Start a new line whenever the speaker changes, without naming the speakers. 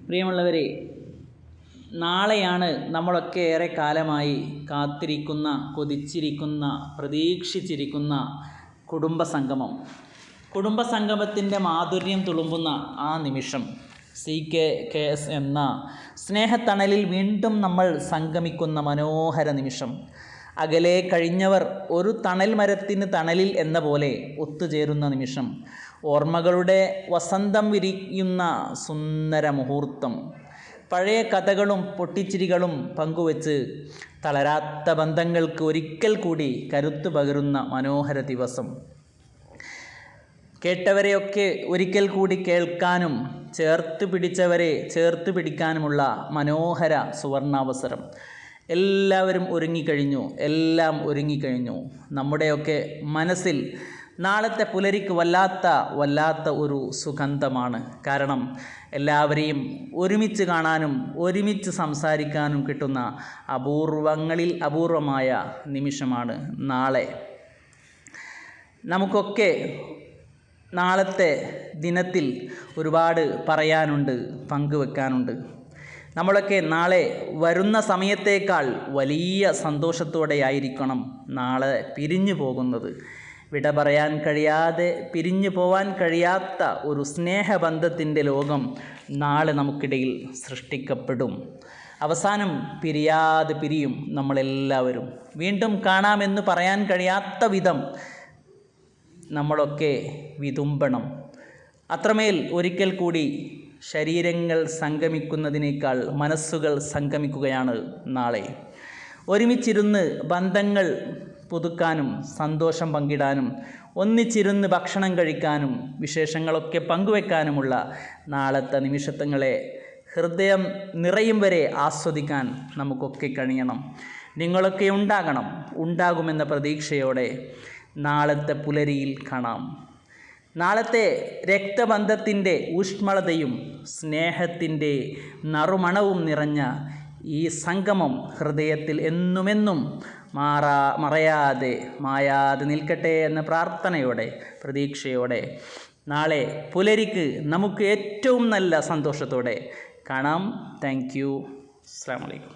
പ്രിയമുള്ളവരെ, നാളെയാണ് നമ്മളൊക്കെ ഏറെ കാലമായി കാത്തിരിക്കുന്ന, കൊതിച്ചിരിക്കുന്ന, പ്രതീക്ഷിച്ചിരിക്കുന്ന കുടുംബസംഗമം. കുടുംബസംഗമത്തിൻ്റെ മാധുര്യം തുളുമ്പുന്ന ആ നിമിഷം, CKKS എന്ന സ്നേഹത്തണലിൽ വീണ്ടും നമ്മൾ സംഗമിക്കുന്ന മനോഹര നിമിഷം. അകലെ കഴിഞ്ഞവർ ഒരു തണൽ മരത്തിന് തണലിൽ എന്ന പോലെ ഒത്തുചേരുന്ന നിമിഷം. ഓർമ്മകളുടെ വസന്തം വിരിയുന്ന സുന്ദര മുഹൂർത്തം. പഴയ കഥകളും പൊട്ടിച്ചിരികളും പങ്കുവച്ച് തളരാത്ത ബന്ധങ്ങൾക്ക് ഒരിക്കൽ കൂടി കരുത്തു പകരുന്ന മനോഹര ദിവസം. കേട്ടവരെയൊക്കെ ഒരിക്കൽ കൂടി കേൾക്കാനും ചേർത്ത് പിടിച്ചവരെ ചേർത്ത് പിടിക്കാനുമുള്ള മനോഹര സുവർണാവസരം. എല്ലാവരും ഒരുങ്ങിക്കഴിഞ്ഞു, എല്ലാം ഒരുങ്ങിക്കഴിഞ്ഞു. നമ്മുടെയൊക്കെ മനസ്സിൽ നാളത്തെ പുലരിക്ക് വല്ലാത്ത ഒരു സുഗന്ധമാണ്. കാരണം എല്ലാവരെയും ഒരുമിച്ച് കാണാനും ഒരുമിച്ച് സംസാരിക്കാനും കിട്ടുന്ന അപൂർവങ്ങളിൽ അപൂർവമായ നിമിഷമാണ് നാളെ. നമുക്കൊക്കെ നാളത്തെ ദിനത്തിൽ ഒരുപാട് പറയാനുണ്ട്, പങ്കുവെക്കാനുണ്ട്. നമ്മളൊക്കെ നാളെ വരുന്ന സമയത്തേക്കാൾ വലിയ സന്തോഷത്തോടെയായിരിക്കണം നാളെ പിരിഞ്ഞു പോകുന്നത്. വിട പറയാൻ കഴിയാതെ, പിരിഞ്ഞു പോവാൻ കഴിയാത്ത ഒരു സ്നേഹബന്ധത്തിൻ്റെ ലോകം നാളെ നമുക്കിടയിൽ സൃഷ്ടിക്കപ്പെടും. അവസാനം പിരിയാതെ പിരിയും നമ്മളെല്ലാവരും. വീണ്ടും കാണാമെന്ന് പറയാൻ കഴിയാത്ത വിധം നമ്മളൊക്കെ വിതുമ്പണം. അത്രമേൽ ഒരിക്കൽ കൂടി ശരീരങ്ങൾ സംഗമിക്കുന്നതിനേക്കാൾ മനസ്സുകൾ സംഗമിക്കുകയാണ് നാളെ. ഒരുമിച്ചിരുന്ന് ബന്ധങ്ങൾ പുതുക്കാനും സന്തോഷം പങ്കിടാനും ഒന്നിച്ചിരുന്ന് ഭക്ഷണം കഴിക്കാനും വിശേഷങ്ങളൊക്കെ പങ്കുവെക്കാനുമുള്ള നാളത്തെ നിമിഷങ്ങളെ ഹൃദയം നിറയും വരെ ആസ്വദിക്കാൻ നമുക്കൊക്കെ കഴിയണം. നിങ്ങളൊക്കെ ഉണ്ടാകുമെന്ന പ്രതീക്ഷയോടെ നാളത്തെ പുലരിയിൽ കാണാം. നാളത്തെ രക്തബന്ധത്തിൻ്റെ ഊഷ്മളതയും സ്നേഹത്തിൻ്റെ നറുമണവും നിറഞ്ഞ ഈ സംഗമം ഹൃദയത്തിൽ എന്നുമെന്നും മറയാതെ മായാതെ നിൽക്കട്ടെ എന്ന പ്രാർത്ഥനയോടെ, പ്രതീക്ഷയോടെ നാളെ പുലരിക്ക് നമുക്ക് ഏറ്റവും നല്ല സന്തോഷത്തോടെ കാണാം. Thank you. അസ്സലാമു അലൈക്കും.